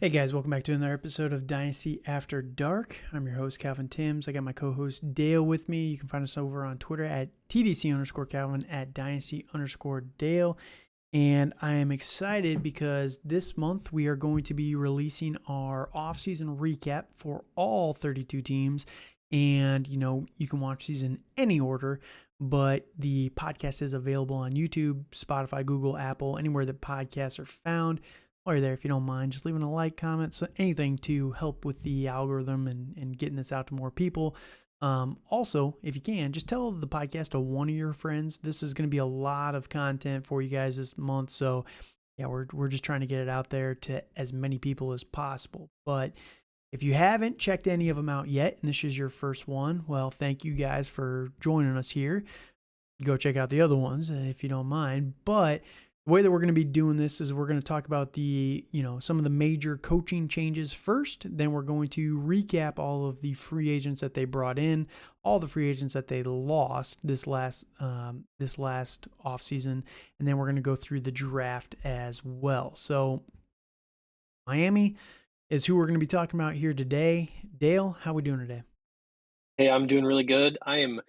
Hey guys, welcome back to another episode of Dynasty After Dark. I'm your host, Calvin Timms. I got my co-host Dale with me. You can find us over on Twitter at TDC_Calvin, at Dynasty_Dale. And I am excited because this month we are going to be releasing our offseason recap for all 32 teams. And, you can watch these in any order, but the podcast is available on YouTube, Spotify, Google, Apple, anywhere that podcasts are found. While you're there, if you don't mind, just leaving a like, comment, so anything to help with the algorithm and getting this out to more people. Also, if you can, just tell the podcast to one of your friends. This is going to be a lot of content for you guys this month. So, yeah, we're just trying to get it out there to as many people as possible. But if you haven't checked any of them out yet, and this is your first one, well, thank you guys for joining us here. Go check out the other ones if you don't mind. But the way that we're going to be doing this is we're going to talk about the, some of the major coaching changes first. Then we're going to recap all of the free agents that they brought in, all the free agents that they lost this last offseason, and then we're going to go through the draft as well. So Miami is who we're going to be talking about here today. Dale, how we doing today? Hey, I'm doing really good. I am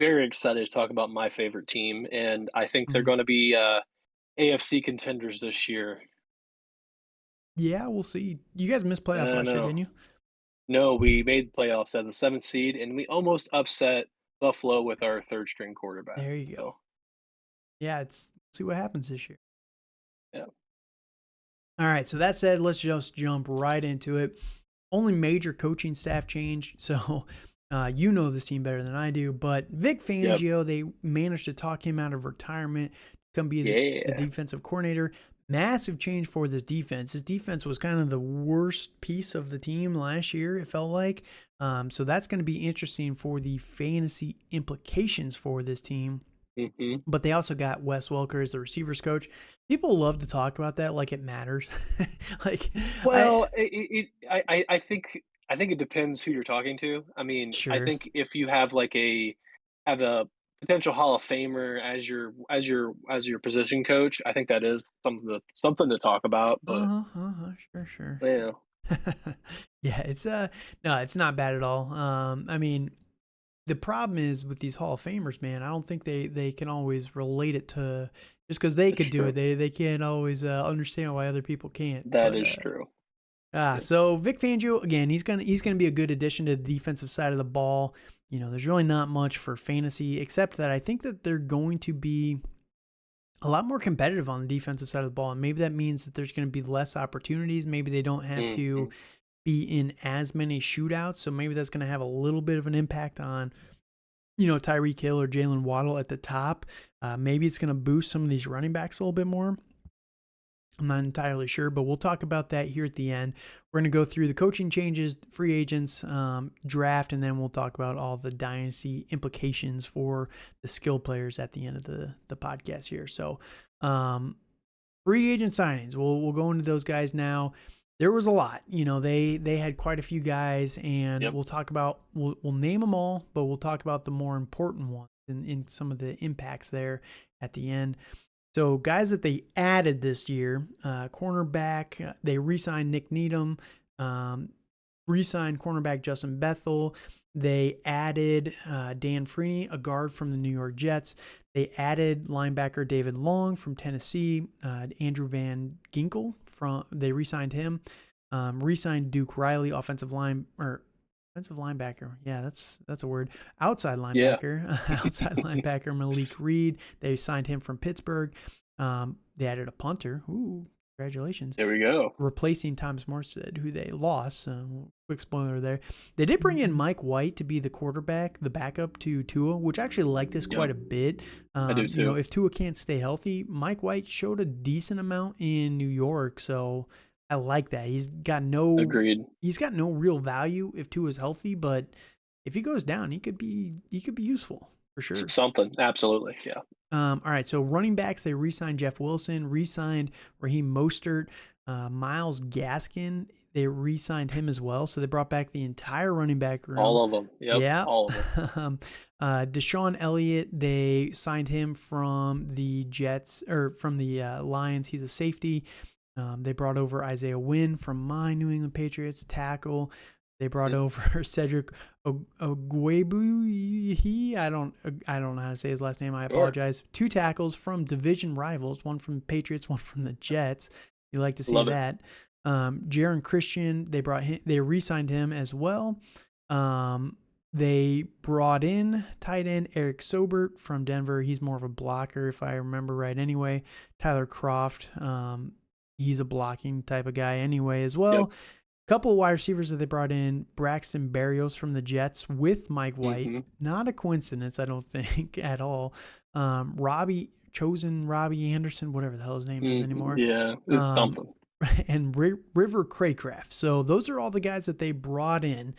very excited to talk about my favorite team, and I think they're going to be AFC contenders this year. Yeah, we'll see. You guys missed playoffs last year, No, didn't you? no, we made the playoffs as a seventh seed, and we almost upset Buffalo with our third string quarterback. There you go. So, Yeah, see what happens this year. yeah. All right, so that said, let's just jump right into it. Only major coaching staff change, so you know this team better than I do, but Vic Yep. Fangio, they managed to talk him out of retirement to come be the Yeah. defensive coordinator. Massive change for this defense. This defense was kind of the worst piece of the team last year, it felt like. So that's going to be interesting for the fantasy implications for this team. hmm But they also got Wes Welker as the receivers coach. People love to talk about that like it matters. like, Well, I think it depends who you're talking to. I mean, I sure. think if you have have a potential Hall of Famer as your position coach, I think that is something to talk about. But Sure. yeah, Yeah, no, it's not bad at all. I mean, the problem is with these Hall of Famers, man. I don't think they can always relate it to just because they that's could do it. true. They can't always understand why other people can't. That But is true. Yeah. so Vic Fangio again, he's gonna be a good addition to the defensive side of the ball. There's really not much for fantasy except that I think that they're going to be a lot more competitive on the defensive side of the ball, and maybe that means that there's going to be less opportunities. Maybe they don't have Mhm. to be in as many shootouts, so maybe that's going to have a little bit of an impact on Tyreek Hill or Jaylen Waddle at the top. Maybe it's going to boost some of these running backs a little bit more. I'm not entirely sure, but we'll talk about that here at the end. We're going to go through the coaching changes, free agents, draft, and then we'll talk about all the dynasty implications for the skill players at the end of the podcast here. So, free agent signings. We'll go into those guys now. There was a lot. They had quite a few guys, and Yep. we'll talk about we'll name them all, but we'll talk about the more important ones and in some of the impacts there at the end. So guys that they added this year, cornerback, they re-signed Nick Needham, re-signed cornerback Justin Bethel. They added Dan Freeney, a guard from the New York Jets. They added linebacker David Long from Tennessee, Andrew Van Ginkel they re-signed him. Re-signed Duke Riley, offensive linebacker. Yeah, that's a word. Outside Yeah. linebacker. Outside linebacker Malik Reed. They signed him from Pittsburgh. They added a punter. Ooh, congratulations. There we go. Replacing Thomas Morstead, who they lost. Quick spoiler there. They did bring in Mike White to be the quarterback, the backup to Tua, which I actually like this quite Yep. a bit. I do too. If Tua can't stay healthy, Mike White showed a decent amount in New York, so I like that. He's got no Agreed. real value if Tua's healthy, but if he goes down, he could be useful for sure. Something. Absolutely. Yeah. All right, so running backs, they re-signed Jeff Wilson, re-signed Raheem Mostert, Myles Gaskin, they re-signed him as well. So they brought back the entire running back room. All of them. Yep. Yeah. All of them. Deshaun Elliott, they signed him from the Jets or from the Lions. He's a safety. They brought over Isaiah Wynn from my New England Patriots, tackle. They brought over Cedric Ogbuehi. I don't know how to say his last name. I Sure. apologize. 2 tackles from division rivals, one from the Patriots, one from the Jets. You like to see Love it. that. Jaron Christian, they re-signed him as well. They brought in tight end Eric Sobert from Denver. He's more of a blocker, if I remember right anyway. Tyler Croft, he's a blocking type of guy anyway as well. Yep. Couple of wide receivers that they brought in, Braxton Berrios from the Jets with Mike White. Mm-hmm. Not a coincidence, I don't think, at all. Robbie Anderson, whatever the hell his name is anymore. Yeah, it's something. And River Craycraft. So those are all the guys that they brought in.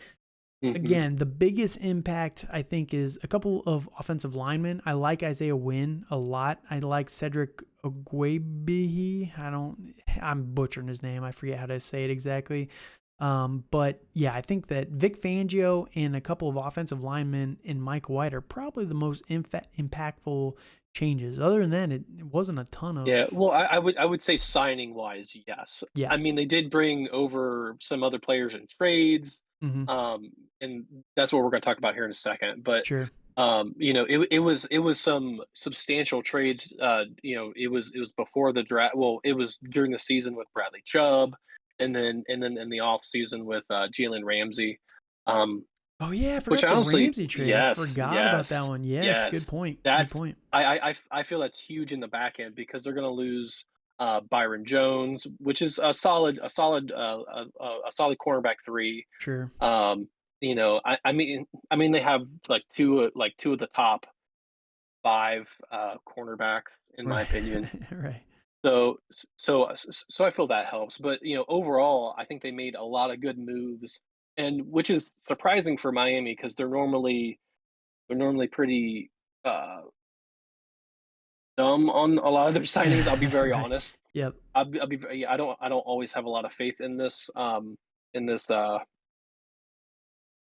Mm-hmm. Again, the biggest impact, I think, is a couple of offensive linemen. I like Isaiah Wynn a lot. I like Cedric Ogbuehi. I'm butchering his name. I forget how to say it exactly. But yeah, I think that Vic Fangio and a couple of offensive linemen and Mike White are probably the most impactful changes. Other than that, it wasn't a ton of. Yeah, well, I would say signing wise, yes. Yeah. I mean, they did bring over some other players in trades, Mm-hmm. and that's what we're going to talk about here in a second. But Sure. it was some substantial trades. It was before the draft. Well, it was during the season with Bradley Chubb, and then in the off season with Jalen Ramsey. Oh yeah, I Which forgot I the honestly, Ramsey trade. I yes, forgot about that yes, one. Yes, good yes. point. Good That point. I feel that's huge in the back end because they're going to lose Byron Jones, which is a solid cornerback 3. Sure. I mean they have two of the top 5 cornerbacks in my Right. opinion. Right. So I feel that helps. But overall, I think they made a lot of good moves, and which is surprising for Miami because they're normally pretty dumb on a lot of their signings. I'll be very Right. honest. Yep. I don't always have a lot of faith in this regime.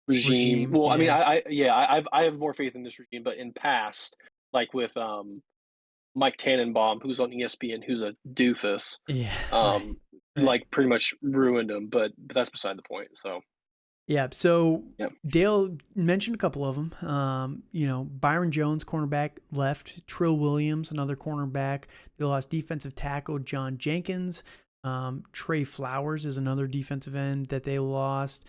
Regime. Well, I mean, Yeah. I have more faith in this regime, but in past, like with Mike Tannenbaum, who's on ESPN, who's a doofus, Yeah. Right. um, Right. pretty much ruined him. But that's beside the point. So Yeah. So yeah, Dale mentioned a couple of them. Byron Jones, cornerback, left. Trill Williams, another cornerback. They lost defensive tackle John Jenkins. Trey Flowers is another defensive end that they lost.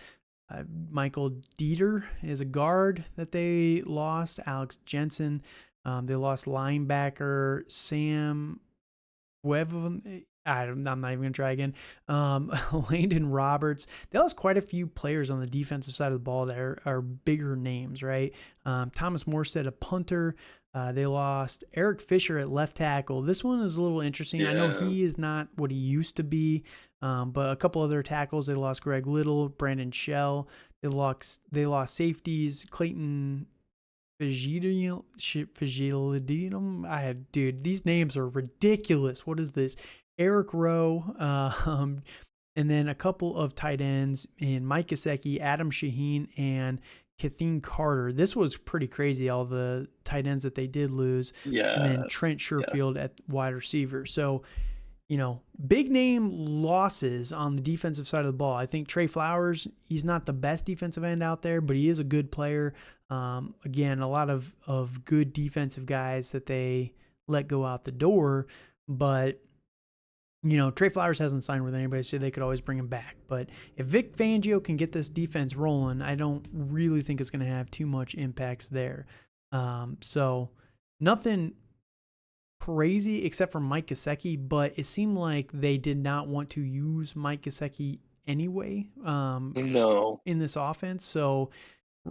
Michael Dieter is a guard that they lost. Alex Jensen. They lost linebacker Sam Webb. I'm not even going to try again. Landon Roberts. They lost quite a few players on the defensive side of the ball that are bigger names, right? Thomas Morstead, a punter. They lost Eric Fisher at left tackle. This one is a little interesting. I know yeah, he is not what he used to be, but a couple other tackles. They lost Greg Little, Brandon Shell. They lost safeties, Clayton Fagidinum. Dude, these names are ridiculous. What is this? Eric Rowe, and then a couple of tight ends in Mike Gesicki, Adam Shaheen, and Kathleen Carter. This was pretty crazy, all the tight ends that they did lose. And then yes, Trent yeah, Sherfield at wide receiver. So, big name losses on the defensive side of the ball. I think Trey Flowers, he's not the best defensive end out there, but he is a good player. Again, a lot of good defensive guys that they let go out the door. But, Trey Flowers hasn't signed with anybody, so they could always bring him back. But if Vic Fangio can get this defense rolling, I don't really think it's going to have too much impacts there. So nothing crazy except for Mike Gesicki, but it seemed like they did not want to use Mike Gesicki anyway no. in this offense. So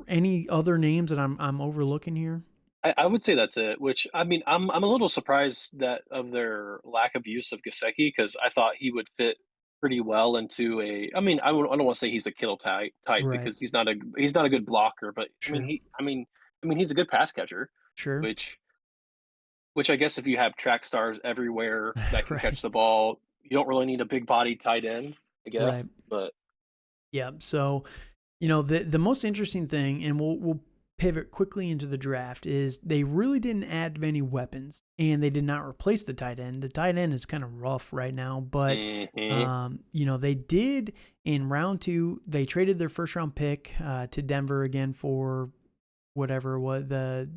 any other names that I'm overlooking here? I would say that's it. Which I mean, I'm a little surprised that of their lack of use of Gasecki because I thought he would fit pretty well into a. I mean, I don't want to say he's a Kittle type Right. because he's not a good blocker, but I mean Sure. he's a good pass catcher, Sure. which I guess if you have track stars everywhere that can Right. catch the ball, you don't really need a big body tight end, I guess. Right. But Yeah. So, the most interesting thing, and we'll pivot quickly into the draft is they really didn't add many weapons, and they did not replace the tight end. The tight end is kind of rough right now, but they did in round 2. They traded their first round pick to Denver again for whatever was the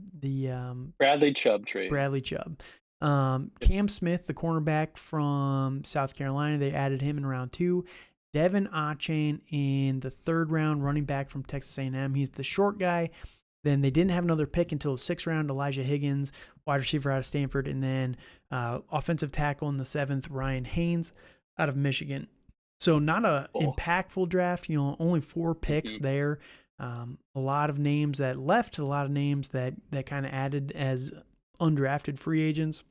Bradley Chubb trade. Bradley Chubb. Cam Smith, the cornerback from South Carolina, they added him in round 2. Devon Achane in the 3rd round, running back from Texas A&M. He's the short guy. Then they didn't have another pick until the 6th round, Elijah Higgins, wide receiver out of Stanford. And then offensive tackle in the 7th, Ryan Haynes out of Michigan. So not a impactful draft, only 4 picks there. A lot of names that left, a lot of names that kind of added as undrafted free agents.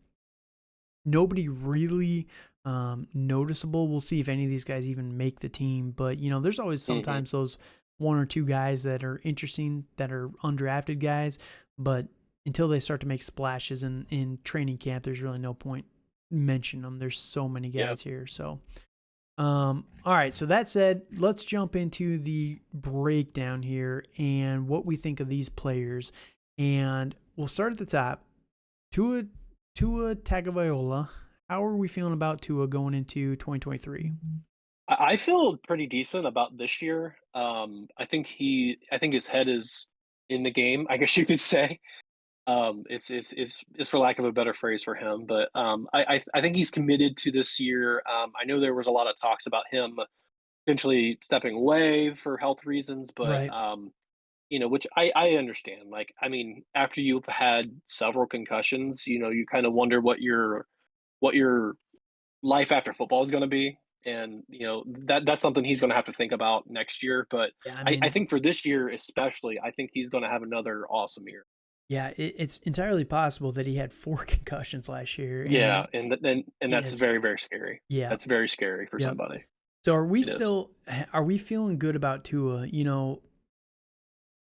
Nobody really noticeable. We'll see if any of these guys even make the team. But, there's always sometimes those 1 or 2 guys that are interesting that are undrafted guys. But until they start to make splashes in training camp, there's really no point mentioning them. There's so many guys here. So, all right. So that said, let's jump into the breakdown here and what we think of these players. And we'll start at the top. Tua Tagovailoa. How are we feeling about Tua going into 2023? I feel pretty decent about this year. I think his head is in the game, I guess you could say. It's for lack of a better phrase for him, but I think he's committed to this year. I know there was a lot of talks about him potentially stepping away for health reasons, but Right. which I understand. Like, I mean, after you've had several concussions, you kind of wonder what your life after football is going to be. And, that's something he's going to have to think about next year. But Yeah, I I mean, think for this year, especially, I think he's going to have another awesome year. yeah, it's entirely possible that he had 4 concussions last year, Yeah. and And that's yes, very, very scary. yeah, That's very scary for yep. somebody. So It is. are we feeling good about Tua?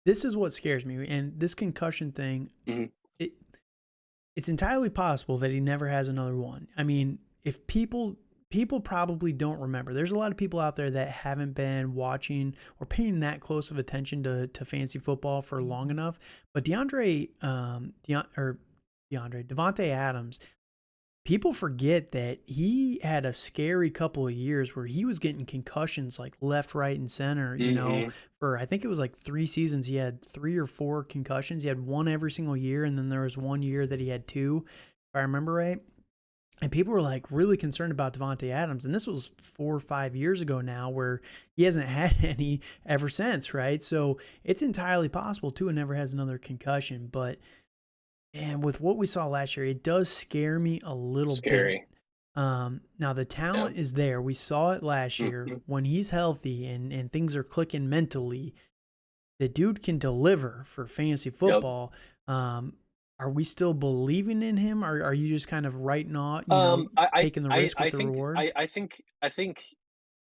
This is what scares me, and this concussion thing, Mhm. it it's entirely possible that he never has another one. I mean, if people probably don't remember. There's a lot of people out there that haven't been watching or paying that close of attention to fantasy football for long enough. But Devontae Adams, people forget that he had a scary couple of years where he was getting concussions like left, right, and center. Mhm. For I think it was like 3 seasons, he had 3 or 4 concussions. He had one every single year, and then there was one year that he had 2, if I remember right. And people were like really concerned about Devontae Adams, and this was 4 or 5 years ago now, where he hasn't had any ever since, right? So it's entirely possible Tua never has another concussion, but and with what we saw last year, it does scare me a little bit. Scary. Now the Yeah. talent is there. We saw it last year Mhm. when he's healthy and things are clicking mentally. The dude can deliver for fantasy Yep. football. Are we still believing in him? Or are you just kind of writing off, taking the risk with the reward? I think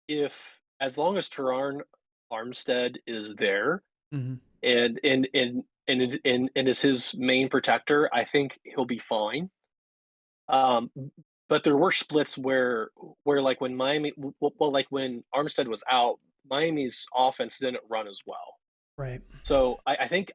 if as long as Teron Armstead is there Hmm. and is his main protector, I think he'll be fine. Um, but there were splits where like when like when Armstead was out, Miami's offense didn't run as well. Right. So I think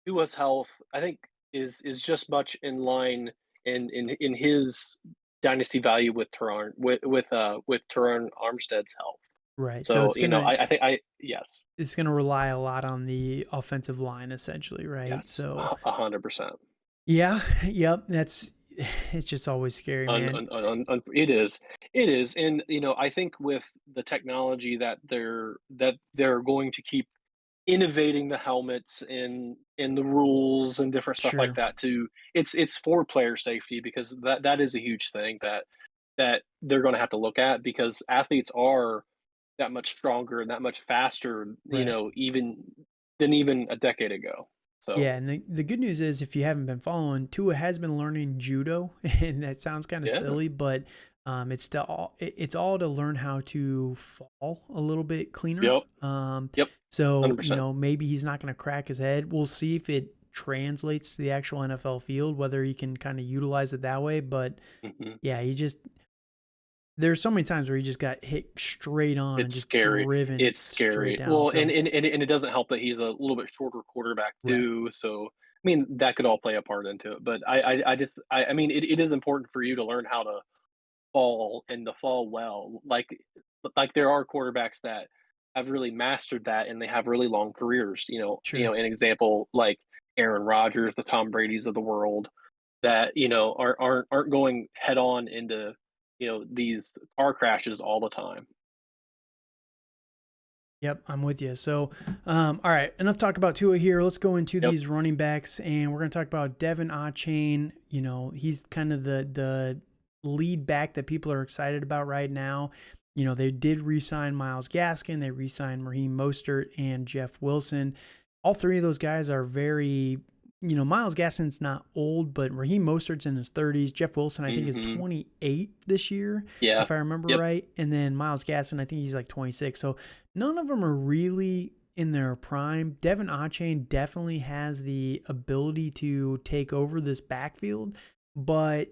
Tua's health, I think is just much in line in his dynasty value with Teron Armstead's health. Right. So So, I think I yes. it's gonna rely a lot on the offensive line, essentially, right? Yes. So 100%. yeah, yep. It's just always scary, man. It is. It is. And, I think with the technology that they're going to keep innovating the helmets and the rules and different stuff like Sure. that too. It's for player safety because that is a huge thing that they're going to have to look at because athletes are that much stronger and that much faster, Right. even a decade ago. So, Yeah, and the good news is if you haven't been following, Tua has been learning judo, and that sounds kind of yeah. silly, but it's all to learn how to fall a little bit cleaner. Yep. Yep. So 100%. maybe he's not going to crack his head. We'll see if it translates to the actual NFL field, whether he can kind of utilize it that way. But Mhm. yeah, there's so many times where he just got hit straight on and It's just scary. driven It's straight scary. down. Well, and So and and and it doesn't help that he's a little bit shorter quarterback right, too, so, I mean, that could all play a part into it, but I just I mean, it is important for you to learn how to fall and to fall well. Like there are quarterbacks that have really mastered that and they have really long careers. sure. An example like Aaron Rodgers, the Tom Brady's of the world, that aren't going head on into these car crashes all the time. Yep, I'm with you. So, all right, enough talk about Tua here. Let's go into Yep. these running backs, and we're going to talk about Devon Achane. He's kind of the lead back that people are excited about right now. They did re-sign Myles Gaskin, they re-signed Raheem Mostert and Jeff Wilson. All three of those guys are very, Myles Gaskin's not old, but Raheem Mostert's in his 30s. Jeff Wilson, I think, is Mhm. 28 this year, Yeah. if I remember Yep. right. And then Myles Gaskin, I think he's like 26. So none of them are really in their prime. Devon Achane definitely has the ability to take over this backfield, but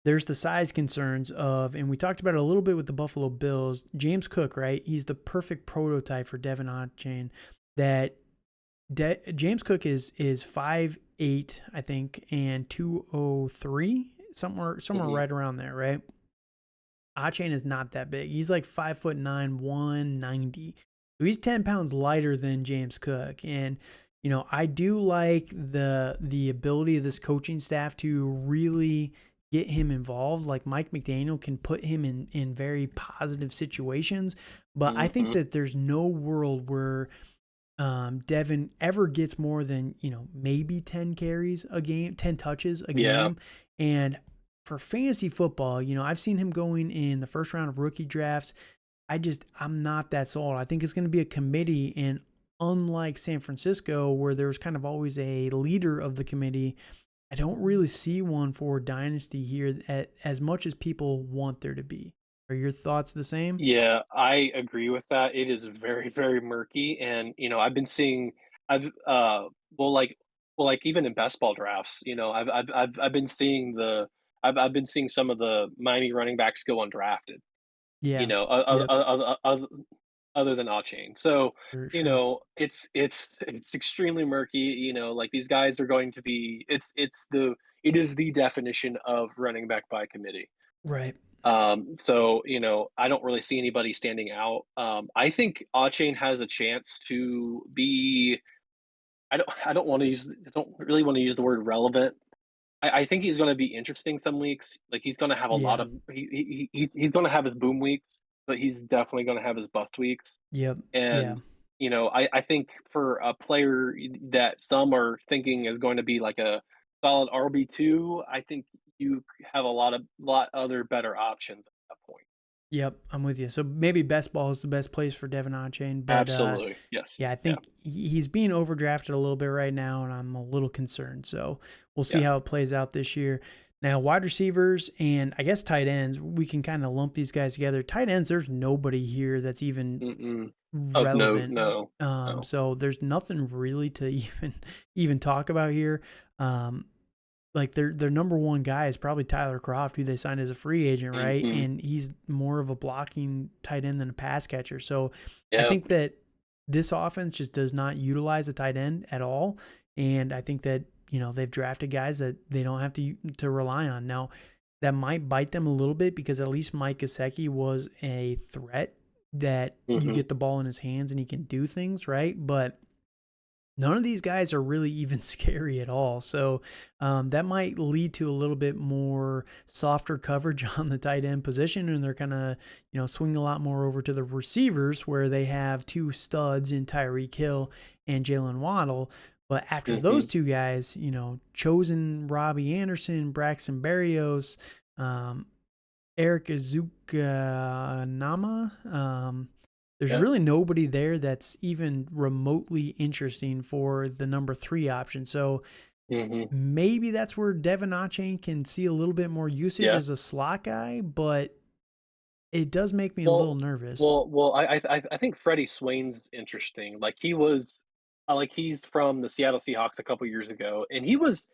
there's the size concerns of, and we talked about it a little bit with the Buffalo Bills. James Cook, right? He's the perfect prototype for Devon Achane. That James Cook is 5'8", I think, and 203, somewhere Mhm. right around there, right? Achane is not that big. He's like 5'9", 190. So he's 10 pounds lighter than James Cook. And, I do like the ability of this coaching staff to really get him involved. Like Mike McDaniel can put him in very positive situations. But I think Mhm. that there's no world where Devin ever gets more than, maybe 10 carries a game, 10 touches a Yeah. game. And for fantasy football, I've seen him going in the first round of rookie drafts. I'm not that sold. I think it's going to be a committee. And unlike San Francisco, where there's kind of always a leader of the committee, I don't really see one for Dynasty here as much as people want there to be. Are your thoughts the same? Yeah, I agree with that. It is very, very murky, and I've been seeing, I've well, like even in best ball drafts, I've been seeing I've been seeing some of the Miami running backs go undrafted. Yeah. Yep. Other than Achane. So, For sure. it's extremely murky. Like these guys are going to be. It is the definition of running back by committee. Right. So, I don't really see anybody standing out. I think Achane has a chance to be. I don't really want to use the word relevant. I think he's going to be interesting some weeks. Like he's going to have a lot Yeah. of he's going to have his boom weeks, but he's definitely going to have his bust weeks. Yep. Yeah. And I think for a player that some are thinking is going to be like a solid RB2, I think you have a lot other better options at that point. Yep. I'm with you. So maybe best ball is the best place for Devin Achane, but Absolutely. Yes. yeah, I Yeah. think he's being overdrafted a little bit right now, and I'm a little concerned. So we'll see Yes. how it plays out this year. Now, wide receivers and I guess tight ends, we can kind of lump these guys together. Tight ends, there's nobody here that's even Mm-mm. Of no, relevant. no, no. So there's nothing really to even talk about here. Um, like their number one guy is probably Tyler Kroft, who they signed as a free agent, right? Hmm. And he's more of a blocking tight end than a pass catcher. So I Yeah. think that this offense just does not utilize a tight end at all. And I think that, they've drafted guys that they don't have to rely on. Now, that might bite them a little bit because at least Mike Gesicki was a threat that you Hmm. get the ball in his hands and he can do things, right? But none of these guys are really even scary at all. So that might lead to a little bit more softer coverage on the tight end position. And they're kind of, swing a lot more over to the receivers where they have two studs in Tyreek Hill and Jaylen Waddle. But after those Hmm. two guys, chosen Robbie Anderson, Braxton Berrios, um, Eric Azukanama. There's Yeah. really nobody there that's even remotely interesting for the number 3 option. So Hmm. maybe that's where Devon Achane can see a little bit more usage Yeah. as a slot guy, but it does make me a little Well, nervous. I think Freddie Swain's interesting. Like he's from the Seattle Seahawks a couple years ago, and he was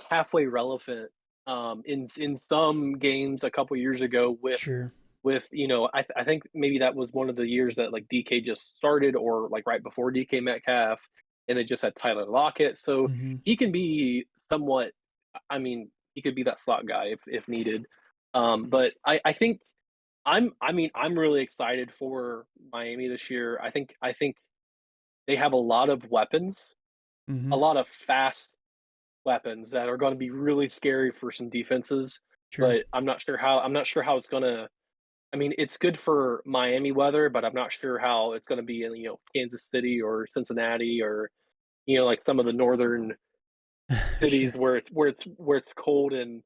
halfway relevant in some games a couple years ago Sure. with I think maybe that was one of the years that like DK just started or like right before DK Metcalf, and they just had Tyler Lockett. So Mm-hmm. he can be somewhat. I mean, he could be that slot guy if needed. But I think I'm really excited for Miami this year. I think they have a lot of weapons, Mm-hmm. a lot of fast weapons that are going to be really scary for some defenses. Sure. But I'm not sure how it's gonna. I mean, it's good for Miami weather, but I'm not sure how it's going to be in Kansas City or Cincinnati or like some of the northern cities Sure. where it's cold and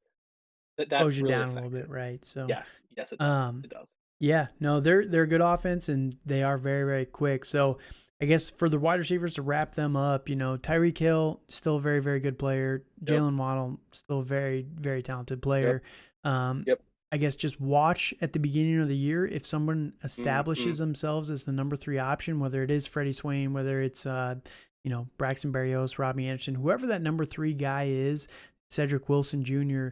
that's Slows you really down a little effective. bit, right? So, Yes, yes, it does. um, It does. yeah, no, they're a good offense and they are very, very quick. So I guess for the wide receivers to wrap them up, Tyreek Hill, still a very, very good player. Yep. Jaylen Waddle, still a very, very talented Yep. player. Um, Yep. I guess just watch at the beginning of the year if someone Hmm. establishes themselves as the number 3 option, whether it is Freddie Swain, whether it's Braxton Berrios, Robbie Anderson, whoever that number 3 guy is, Cedric Wilson Jr.,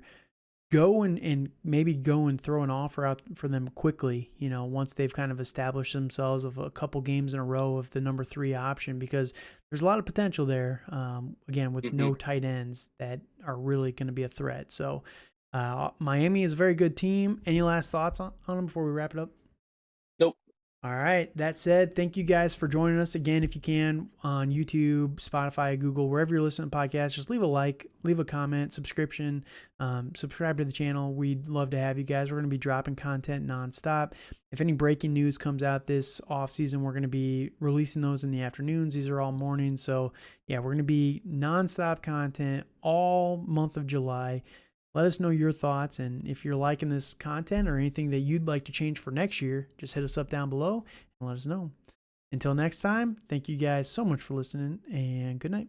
go and maybe go and throw an offer out for them quickly, once they've kind of established themselves of a couple games in a row of the number 3 option, because there's a lot of potential there, again, with Hmm. no tight ends that are really going to be a threat. So Miami is a very good team. Any last thoughts on them before we wrap it up? Nope. All right. That said, thank you guys for joining us again. If you can, on YouTube, Spotify, Google, wherever you're listening to podcasts, just leave a like, leave a comment, subscribe to the channel. We'd love to have you guys. We're going to be dropping content nonstop. If any breaking news comes out this off season, we're going to be releasing those in the afternoons. These are all mornings. So yeah, we're going to be nonstop content all month of July. Let us know your thoughts, and if you're liking this content or anything that you'd like to change for next year, just hit us up down below and let us know. Until next time, thank you guys so much for listening, and good night.